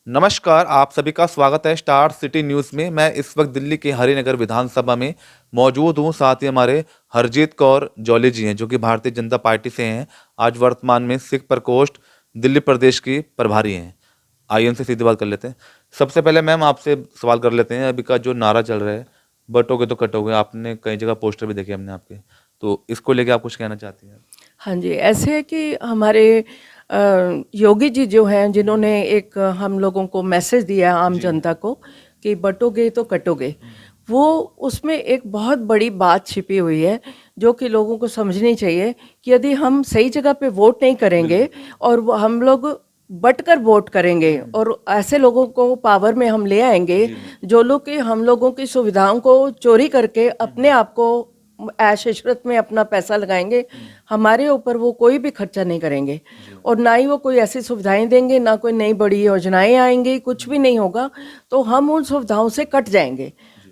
नमस्कार, आप सभी का स्वागत है स्टार सिटी न्यूज़ में। मैं इस वक्त दिल्ली के हरिनगर विधानसभा में मौजूद हूँ। साथ ही हमारे हरजीत कौर जौली जी हैं, जो कि भारतीय जनता पार्टी से हैं। आज वर्तमान में सिख प्रकोष्ठ दिल्ली प्रदेश की प्रभारी हैं। आइए उनसे सीधी बात कर लेते हैं। सबसे पहले मैम आपसे सवाल कर लेते हैं, अभी का जो नारा चल रहा है, बटोगे तो कटोगे, आपने कई जगह पोस्टर भी देखे हमने आपके, तो इसको लेके आप कुछ कहना चाहती हैं? हाँ जी, ऐसे है कि हमारे योगी जी जो हैं, जिन्होंने एक हम लोगों को मैसेज दिया है आम जी। जनता को कि बटोगे तो कटोगे, वो उसमें एक बहुत बड़ी बात छिपी हुई है जो कि लोगों को समझनी चाहिए कि यदि हम सही जगह पे वोट नहीं करेंगे और हम लोग बट कर वोट करेंगे और ऐसे लोगों को पावर में हम ले आएंगे जो लोग कि हम लोगों की सुविधाओं को चोरी करके अपने आप को ऐश इशरत में अपना पैसा लगाएंगे, हमारे ऊपर वो कोई भी खर्चा नहीं करेंगे और ना ही वो कोई ऐसी सुविधाएं देंगे, ना कोई नई बड़ी योजनाएं आएंगी, कुछ भी नहीं होगा, तो हम उन सुविधाओं से कट जाएंगे।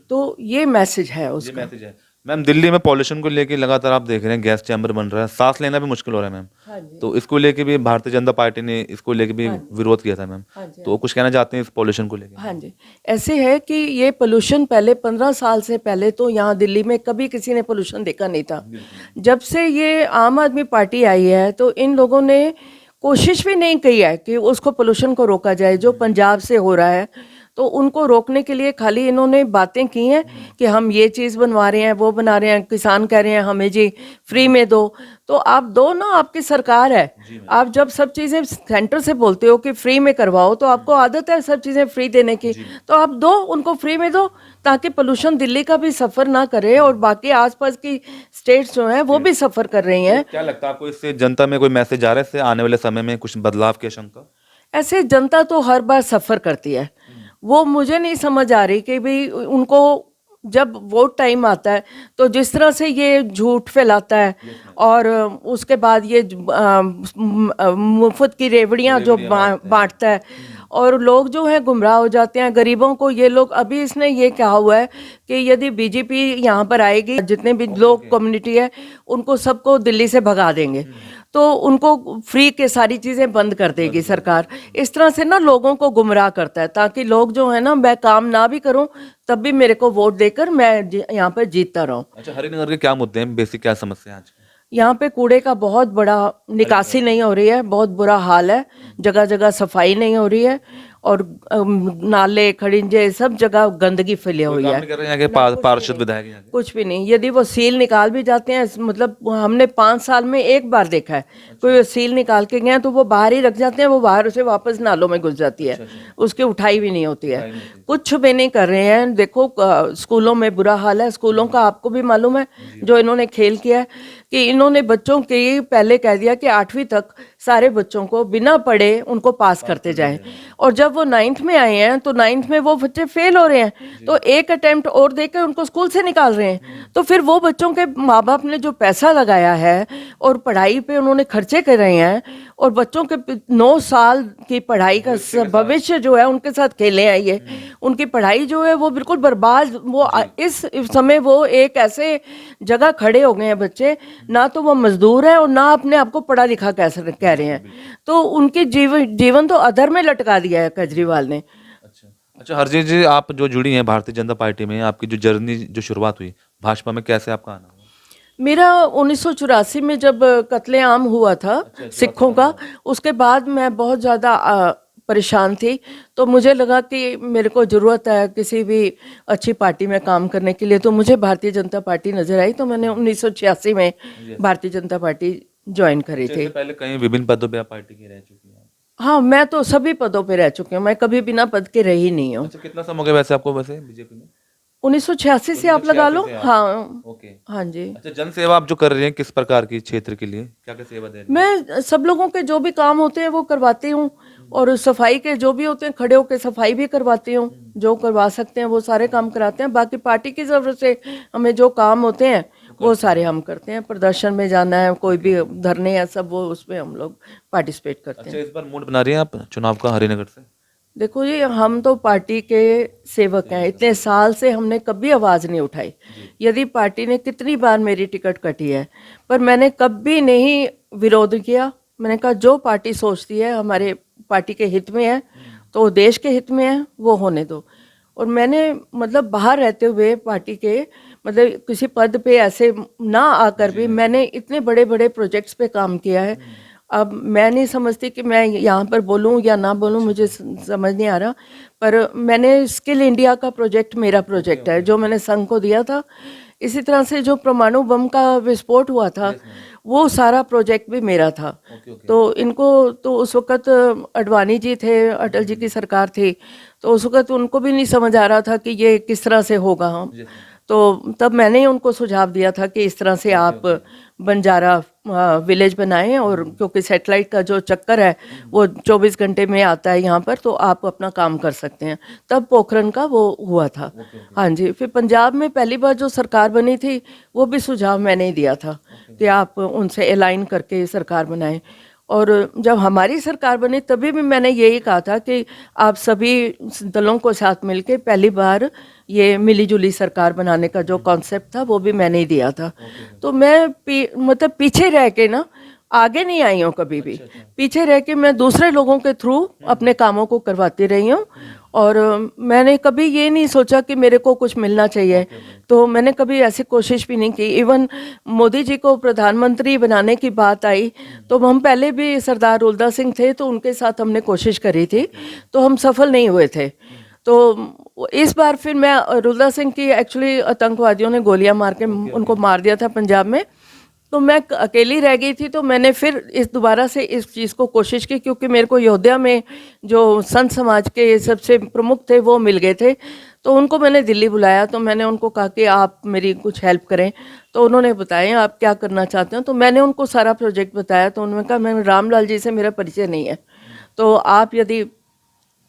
तो ये मैसेज है ये उसका। मैसेज है। मैम, दिल्ली में पॉल्यूशन को लेके लगातार आप देख रहे हैं, गैस चैम्बर बन रहा है, सांस लेना भी मुश्किल हो रहा है मैम। हाँ जी। तो इसको लेके भी भारतीय जनता पार्टी ने इसको लेके भी हाँ जी। विरोध किया था मैम। हाँ जी। तो कुछ कहना चाहते हैं इस पॉल्यूशन को लेके? हाँ जी, ऐसे है कि ये पोल्यूशन पहले 15 साल से पहले तो यहाँ दिल्ली में कभी किसी ने पोल्यूशन देखा नहीं था। जब से ये आम आदमी पार्टी आई है तो इन लोगों ने कोशिश भी नहीं की है कि उसको पोल्यूशन को रोका जाए जो पंजाब से हो रहा है। तो उनको रोकने के लिए खाली इन्होंने बातें की हैं कि हम ये चीज़ बनवा रहे हैं, वो बना रहे हैं, किसान कह रहे हैं हमें जी फ्री में दो। तो आप दो ना, आपकी सरकार है। आप जब सब चीज़ें सेंटर से बोलते हो कि फ्री में करवाओ, तो आपको आदत है सब चीज़ें फ्री देने की, तो आप दो, उनको फ्री में दो, ताकि पोल्यूशन दिल्ली का भी सफ़र ना करे और बाकी आसपास की स्टेट्स जो हैं वो भी सफ़र कर रही हैं। क्या लगता है आपको, इससे जनता में कोई मैसेज आ रहा है, इससे आने वाले समय में कुछ बदलाव की आशंका? ऐसे जनता तो हर बार सफ़र करती है। वो मुझे नहीं समझ आ रही कि भाई उनको जब वोट टाइम आता है तो जिस तरह से ये झूठ फैलाता है और उसके बाद ये मुफ्त की रेवड़ियाँ जो बांटता है और लोग जो हैं गुमराह हो जाते हैं, गरीबों को ये लोग। अभी इसने ये कहा हुआ है कि यदि बीजेपी यहाँ पर आएगी, जितने भी लोग कम्युनिटी है उनको सबको दिल्ली से भगा देंगे, तो उनको फ्री के सारी चीज़ें बंद कर देगी सरकार। इस तरह से ना लोगों को गुमराह करता है ताकि लोग जो है ना, मैं काम ना भी करूं तब भी मेरे को वोट देकर मैं यहाँ पर जीतता रहूं। अच्छा, हरिनगर के क्या मुद्दे हैं, बेसिक क्या समस्या है आज की? यहाँ पे कूड़े का बहुत बड़ा निकासी नहीं हो रही है, बहुत बुरा हाल है। जगह जगह सफाई नहीं हो रही है और नाले खड़िंजे सब जगह गंदगी फैली कोई हुई काम है। नहीं कर रहे हैं यहाँ के ना, कुछ भी पार्षद नहीं, विधायक यहाँ के? कुछ भी नहीं। यदि वो सील निकाल भी जाते हैं, मतलब हमने 5 साल में एक बार देखा है कोई सील निकाल के गए तो वो बाहर ही रख जाते हैं, वो बाहर से वापस नालों में घुस जाती है, उसकी उठाई भी नहीं होती है। कुछ भी नहीं कर रहे हैं। देखो स्कूलों में बुरा हाल है, स्कूलों का आपको भी मालूम है जो इन्होंने खेल किया है कि इन्होंने बच्चों की पहले कह दिया कि 8वीं तक सारे बच्चों को बिना पढ़े उनको पास करते जाएं, और जब वो 9th में आए हैं तो 9th में वो बच्चे फेल हो रहे हैं, तो एक अटेम्प्ट और देकर उनको स्कूल से निकाल रहे हैं। तो फिर वो बच्चों के माँ बाप ने जो पैसा लगाया है और पढ़ाई पे उन्होंने खर्चे कर रहे हैं और बच्चों के 9 साल की पढ़ाई का भविष्य जो है उनके साथ खेले हैं ये, उनकी पढ़ाई जो है वो बिल्कुल बर्बाद। वो इस समय वो एक ऐसे जगह खड़े हो गए हैं बच्चे, ना तो वो मजदूर है और ना अपने आप को पढ़ा लिखा कह रहे हैं, तो उनके जीवन तो अधर में लटका दिया है केजरीवाल ने। अच्छा। अच्छा, हरजीत जी, आप जो जुड़ी हैं भारतीय जनता पार्टी में, आपकी जो जर्नी जो शुरुआत हुई भाजपा में, कैसे आपका आना हुआ? मेरा 1984 में जब कत्लेआम हुआ था सिखों का, उसके बाद मैं बहुत ज़्यादा परेशान थी, तो मुझे लगा कि मेरे को ज़रूरत है किसी भी अच्छी पार्टी में काम करने के लिए, तो मुझे भारतीय जनता पार्टी नज़र आई, तो मैंने 1986 में भारतीय जनता पार्टी ज्वाइन करी अच्छा, थी। इससे पहले कहीं विभिन्न पदों पे आप पार्टी की रह चुकी हैं? हाँ, मैं तो सभी पदों पे रह चुकी हूँ, मैं कभी बिना पद के रही नहीं हूँ। अच्छा, कितना समय हो गया वैसे आपको वैसे बीजेपी में? 1986 से आप लगा 1986 लो। से आप? हाँ। ओके। हाँ जी। अच्छा, जन सेवा आप जो कर रही हैं, किस प्रकार की क्षेत्र के लिए क्या क्या सेवा दे रही हैं? मैं सब लोगों के जो भी काम होते हैं वो करवाती हूँ, और सफाई के जो भी होते हैं खड़े होकर सफाई भी करवाती हूँ, जो करवा सकते हैं वो सारे काम कराते हैं। बाकी पार्टी की ज़रूरत से हमें जो काम होते हैं वो सारे हम करते हैं। प्रदर्शन में जाना है, कोई भी धरने है, सब वो उसमें हम लोग पार्टिसिपेट करते अच्छा, हैं। इस बार मूड बना रही हैं आप चुनाव का हरिनगर से? देखो जी, हम तो पार्टी के सेवक हैं, इतने साल से हमने कभी आवाज़ नहीं उठाई। यदि पार्टी ने कितनी बार मेरी टिकट कटी है, पर मैंने कभी नहीं विरोध किया। मैंने कहा जो पार्टी सोचती है हमारे पार्टी के हित में है तो देश के हित में है वो होने दो। और मैंने मतलब बाहर रहते हुए पार्टी के मतलब किसी पद पे ऐसे ना आकर भी मैंने इतने बड़े बड़े प्रोजेक्ट्स पे काम किया है। अब मैं नहीं समझती कि मैं यहाँ पर बोलूँ या ना बोलूँ, मुझे समझ नहीं आ रहा। पर मैंने स्किल इंडिया का प्रोजेक्ट मेरा प्रोजेक्ट है जो मैंने संघ को दिया था। इसी तरह से जो परमाणु बम का विस्फोट हुआ था वो सारा प्रोजेक्ट भी मेरा था। तो इनको तो उस वक्त अडवाणी जी थे, अटल जी की सरकार थी, तो उस वक्त उनको भी नहीं समझ आ रहा था कि ये किस तरह से होगा। हम तो तब मैंने ही उनको सुझाव दिया था कि इस तरह से आप बंजारा विलेज बनाएं, और क्योंकि सैटेलाइट का जो चक्कर है वो 24 घंटे में आता है यहाँ पर, तो आप अपना काम कर सकते हैं। तब पोखरन का वो हुआ था। हाँ जी। फिर पंजाब में पहली बार जो सरकार बनी थी वो भी सुझाव मैंने ही दिया था कि आप उनसे अलाइन करके सरकार बनाएं। और जब हमारी सरकार बनी तभी भी मैंने यही कहा था कि आप सभी दलों को साथ मिलके पहली बार ये मिली जुली सरकार बनाने का जो कॉन्सेप्ट था वो भी मैंने ही दिया था। तो मैं मतलब पीछे रह के ना आगे नहीं आई हूँ कभी भी। पीछे रह के मैं दूसरे लोगों के थ्रू अपने कामों को करवाती रही हूँ। और मैंने कभी ये नहीं सोचा कि मेरे को कुछ मिलना चाहिए। तो मैंने कभी ऐसी कोशिश भी नहीं की। इवन मोदी जी को प्रधानमंत्री बनाने की बात आई तो हम पहले भी सरदार रुलदा सिंह थे तो उनके साथ हमने कोशिश करी थी, तो हम सफल नहीं हुए थे। तो इस बार फिर मैं रुलदा सिंह की एक्चुअली आतंकवादियों ने गोलियां मार के उनको मार दिया था पंजाब में, तो मैं अकेली रह गई थी। तो मैंने फिर इस दोबारा से इस चीज़ को कोशिश की, क्योंकि मेरे को अयोध्या में जो संत समाज के सबसे प्रमुख थे वो मिल गए थे। तो उनको मैंने दिल्ली बुलाया, तो मैंने उनको कहा कि आप मेरी कुछ हेल्प करें। तो उन्होंने बताया आप क्या करना चाहते हो। तो मैंने उनको सारा प्रोजेक्ट बताया। तो उन्होंने कहा मैं रामलाल जी से मेरा परिचय नहीं है, तो आप यदि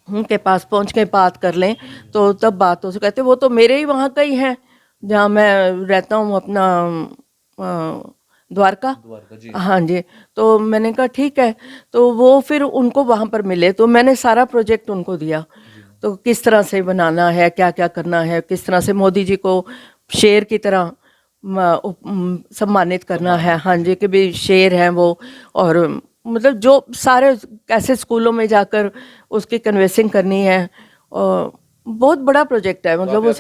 उनके पास पहुंच के बात कर लें तो तब बात हो। कहते वो तो मेरे ही वहाँ का ही है जहाँ मैं रहता हूँ, अपना द्वारका। हाँ जी। तो मैंने कहा ठीक है। तो वो फिर उनको वहाँ पर मिले, तो मैंने सारा प्रोजेक्ट उनको दिया। तो किस तरह से बनाना है, क्या क्या करना है, किस तरह से मोदी जी को शेर की तरह सम्मानित करना है। हाँ जी, कि भी शेर हैं वो। और मतलब जो सारे कैसे स्कूलों में जाकर उसकी कन्वेंसिंग करनी है। और बहुत बड़ा प्रोजेक्ट है। मतलब वो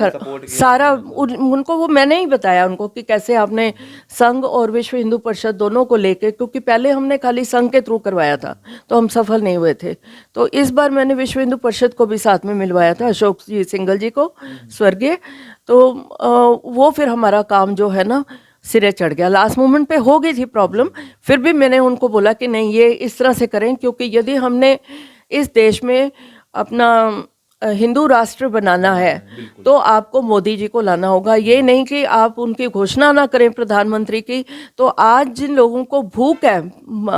सारा उनको वो मैंने ही बताया उनको कि कैसे आपने संघ और विश्व हिंदू परिषद दोनों को लेके, क्योंकि पहले हमने खाली संघ के थ्रू करवाया था तो हम सफल नहीं हुए थे। तो इस बार मैंने विश्व हिंदू परिषद को भी साथ में मिलवाया था, अशोक जी सिंगल जी को, स्वर्गीय। तो वो फिर हमारा काम जो है ना सिरे चढ़ गया। लास्ट मोमेंट पे हो गई थी प्रॉब्लम, फिर भी मैंने उनको बोला कि नहीं ये इस तरह से करें, क्योंकि यदि हमने इस देश में अपना हिंदू राष्ट्र बनाना है तो आपको मोदी जी को लाना होगा। ये नहीं कि आप उनकी घोषणा ना करें प्रधानमंत्री की, तो आज जिन लोगों को भूख है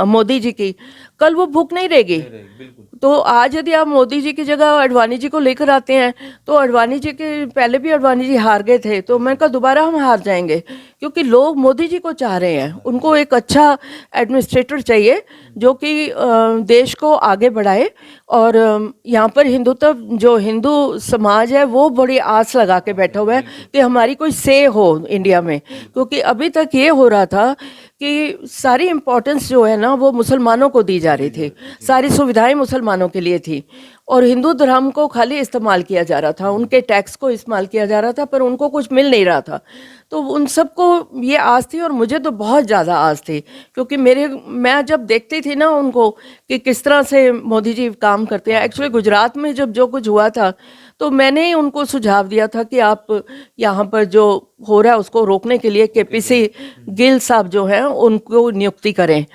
मोदी जी की, कल वो भूख नहीं रहेगी। तो आज यदि आप मोदी जी की जगह अडवाणी जी को लेकर आते हैं तो अडवाणी जी के पहले भी अडवाणी जी हार गए थे, तो मैंने कहा दोबारा हम हार जाएंगे, क्योंकि लोग मोदी जी को चाह रहे हैं। उनको एक अच्छा एडमिनिस्ट्रेटर चाहिए जो कि देश को आगे बढ़ाए। और यहाँ पर हिंदुत्व जो हिंदू समाज है वो बड़ी आस लगा के बैठा हुआ है कि हमारी कोई से हो इंडिया में। क्योंकि अभी तक ये हो रहा था कि सारी इम्पोर्टेंस जो है ना वो मुसलमानों को दी जा रही थी, सारी सुविधाएं मुसलमानों के लिए थी, और हिंदू धर्म को खाली इस्तेमाल किया जा रहा था, उनके टैक्स को इस्तेमाल किया जा रहा था, पर उनको कुछ मिल नहीं रहा था। तो उन सबको ये आस थी, और मुझे तो बहुत ज़्यादा आस थी, क्योंकि मैं जब देखती थी ना उनको कि किस तरह से मोदी जी काम करते हैं। एक्चुअली गुजरात में जब जो कुछ हुआ था तो मैंने ही उनको सुझाव दिया था कि आप यहाँ पर जो हो रहा है उसको रोकने के लिए केपीसी गिल साहब जो हैं उनको नियुक्ति करें।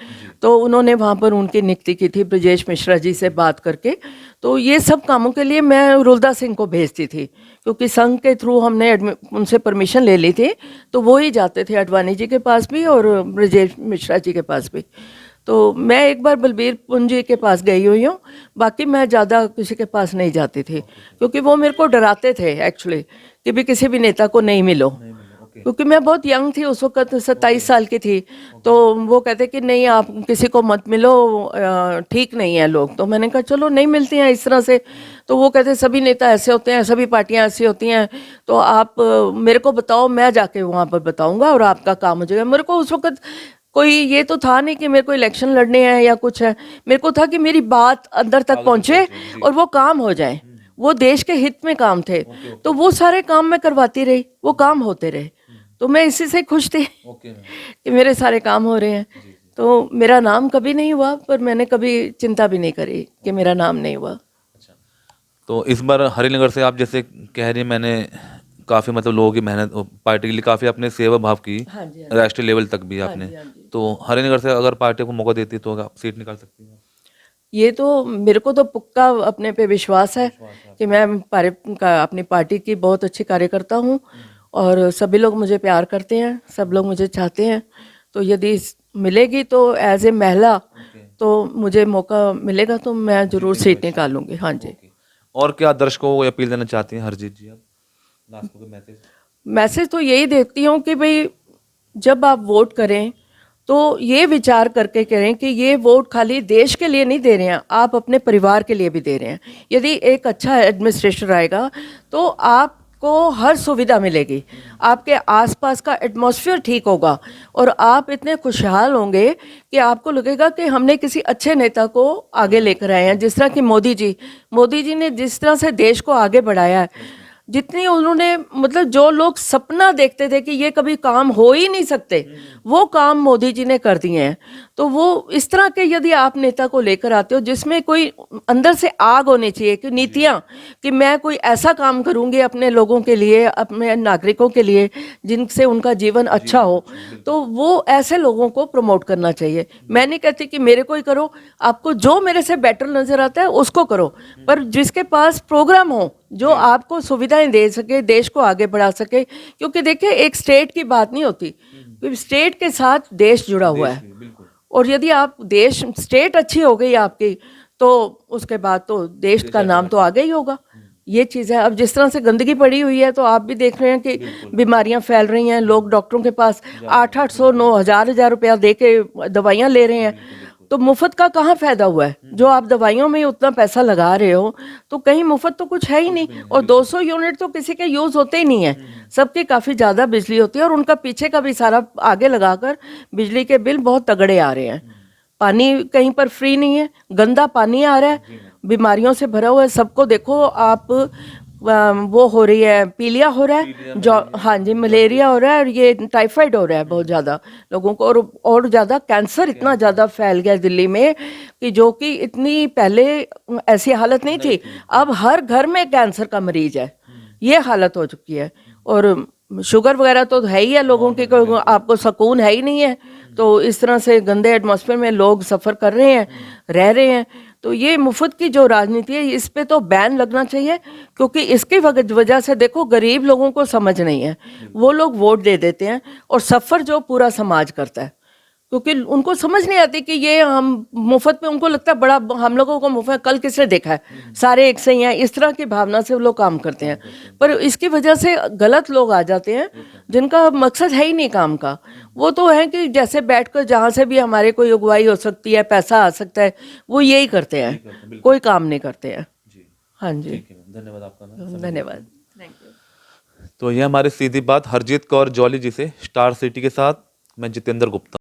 तो उन्होंने वहाँ पर उनकी नियुक्ति की थी ब्रजेश मिश्रा जी से बात करके। तो ये सब कामों के लिए मैं रुलदा सिंह को भेजती थी, क्योंकि संघ के थ्रू हमने उनसे परमिशन ले ली थी, तो वो ही जाते थे अडवाणी जी के पास भी और ब्रजेश मिश्रा जी के पास भी। तो मैं एक बार बलबीर पुंज जी के पास गई हुई हूँ, बाकी मैं ज़्यादा किसी के पास नहीं जाती थी, क्योंकि वो मेरे को डराते थे एक्चुअली कि भी किसी भी नेता को नहीं मिलो। क्योंकि मैं बहुत यंग थी उस वक्त, 27 साल की थी। तो वो कहते कि नहीं आप किसी को मत मिलो, ठीक नहीं है लोग। तो मैंने कहा चलो नहीं मिलती हैं इस तरह से। तो वो कहते सभी नेता ऐसे होते हैं, सभी पार्टियां ऐसी होती हैं, तो आप मेरे को बताओ, मैं जाके वहाँ पर बताऊंगा और आपका काम हो जाएगा। मेरे को उस वक्त कोई ये तो था नहीं कि मेरे को इलेक्शन लड़ने हैं या कुछ है, मेरे को था कि मेरी बात अंदर तक पहुंचे और वो काम हो जाए, वो देश के हित में काम थे, तो वो सारे काम मैं करवाती रही, वो काम होते रहे, तो मैं इसी से खुश थी कि मेरे सारे काम हो रहे हैं। तो मेरा नाम कभी नहीं हुआ, पर मैंने कभी चिंता भी नहीं करी कि मेरा नाम नहीं हुआ। तो इस बार हरिनगर से आप जैसे कह रही हैं, मैंने काफ़ी मतलब लोगों की मेहनत पार्टी के लिए काफ़ी आपने सेवा भाव की, हाँ जी, राष्ट्रीय लेवल तक भी आपने, हाँ जी। तो हरिनगर से अगर पार्टी को मौका देती तो आप सीट निकाल सकती हैं? ये तो मेरे को तो पक्का अपने पे विश्वास है कि मैं अपनी पार्टी की बहुत अच्छी कार्यकर्ता हूँ और सभी लोग मुझे प्यार करते हैं, सब लोग मुझे चाहते हैं। तो यदि मिलेगी तो एज ए महिला तो मुझे मौका मिलेगा तो मैं जरूर सीट निकालूंगी। हाँ जी। और क्या दर्शकों को अपील देना चाहती हैं हरजीत जी आप, लास्ट में मैसेज? मैसेज तो यही देती हूँ कि भाई जब आप वोट करें तो ये विचार करके करें कि ये वोट खाली देश के लिए नहीं दे रहे हैं, आप अपने परिवार के लिए भी दे रहे हैं। यदि एक अच्छा एडमिनिस्ट्रेशन आएगा तो आपको हर सुविधा मिलेगी, आपके आसपास का एटमॉस्फेयर ठीक होगा और आप इतने खुशहाल होंगे कि आपको लगेगा कि हमने किसी अच्छे नेता को आगे लेकर आए हैं। जिस तरह कि मोदी जी ने जिस तरह से देश को आगे बढ़ाया है, जितनी उन्होंने मतलब जो लोग सपना देखते थे कि ये कभी काम हो ही नहीं सकते, वो काम मोदी जी ने कर दिए हैं। तो वो इस तरह के यदि आप नेता को लेकर आते हो जिसमें कोई अंदर से आग होनी चाहिए कि नीतियां, कि मैं कोई ऐसा काम करूंगी अपने लोगों के लिए, अपने नागरिकों के लिए जिनसे उनका जीवन अच्छा हो, तो वो ऐसे लोगों को प्रमोट करना चाहिए। मैं नहीं कहती कि मेरे को ही करो, आपको जो मेरे से बेटर नजर आता है उसको करो, पर जिसके पास प्रोग्राम हो जो आपको सुविधाएं दे सके, देश को आगे बढ़ा सके। क्योंकि देखिए एक स्टेट की बात नहीं होती, स्टेट के साथ देश जुड़ा हुआ है, और यदि आप स्टेट अच्छी हो गई आपकी तो उसके बाद तो देश का नाम तो आगे ही होगा। ये चीज़ है। अब जिस तरह से गंदगी पड़ी हुई है तो आप भी देख रहे हैं कि बीमारियां फैल रही हैं, लोग डॉक्टरों के पास 800 9,000 रुपया दे के दवाइयां ले रहे हैं, तो मुफ्त का कहाँ फायदा हुआ है? जो आप दवाइयों में उतना पैसा लगा रहे हो तो कहीं मुफ्त तो कुछ है ही नहीं। और 200 यूनिट तो किसी के यूज होते ही नहीं है, सबकी काफी ज्यादा बिजली होती है और उनका पीछे का भी सारा आगे लगाकर बिजली के बिल बहुत तगड़े आ रहे हैं। पानी कहीं पर फ्री नहीं है, गंदा पानी आ रहा है, बीमारियों से भरा हुआ है। सबको देखो आप, वो हो रही है, पीलिया हो रहा है, जो हाँ जी मलेरिया हो रहा है और ये टाइफाइड हो रहा है बहुत ज़्यादा लोगों को, और ज़्यादा कैंसर इतना ज़्यादा फैल गया दिल्ली में कि जो कि इतनी पहले ऐसी हालत नहीं थी, अब हर घर में कैंसर का मरीज है, ये हालत हो चुकी है। और शुगर वगैरह तो है ही है लोगों की, आपको सुकून है ही नहीं है। तो इस तरह से गंदे एटमॉस्फेयर में लोग सफ़र कर रहे हैं, रह रहे हैं। तो ये मुफ्त की जो राजनीति है इस पे तो बैन लगना चाहिए, क्योंकि इसकी वजह से देखो गरीब लोगों को समझ नहीं है, वो लोग वोट दे देते हैं और सफ़र जो पूरा समाज करता है, क्योंकि उनको समझ नहीं आती कि ये हम मुफ्त में, उनको लगता है बड़ा हम लोगों को मुफ्त, कल किसने देखा है, सारे एक से ही हैं, इस तरह की भावना से वो लोग काम करते हैं। पर इसकी वजह से गलत लोग आ जाते हैं जिनका मकसद है ही नहीं काम का। वो तो है कि जैसे बैठकर जहाँ से भी हमारे कोई अगुवाई हो सकती है, पैसा आ सकता है, वो यही करते हैं, कोई काम नहीं करते हैं। हाँ जी, धन्यवाद आपका। धन्यवाद, थैंक यू। तो ये हमारी सीधी बात हरजीत कौर जौली जी से, स्टार सिटी के साथ मैं जितेंद्र गुप्ता।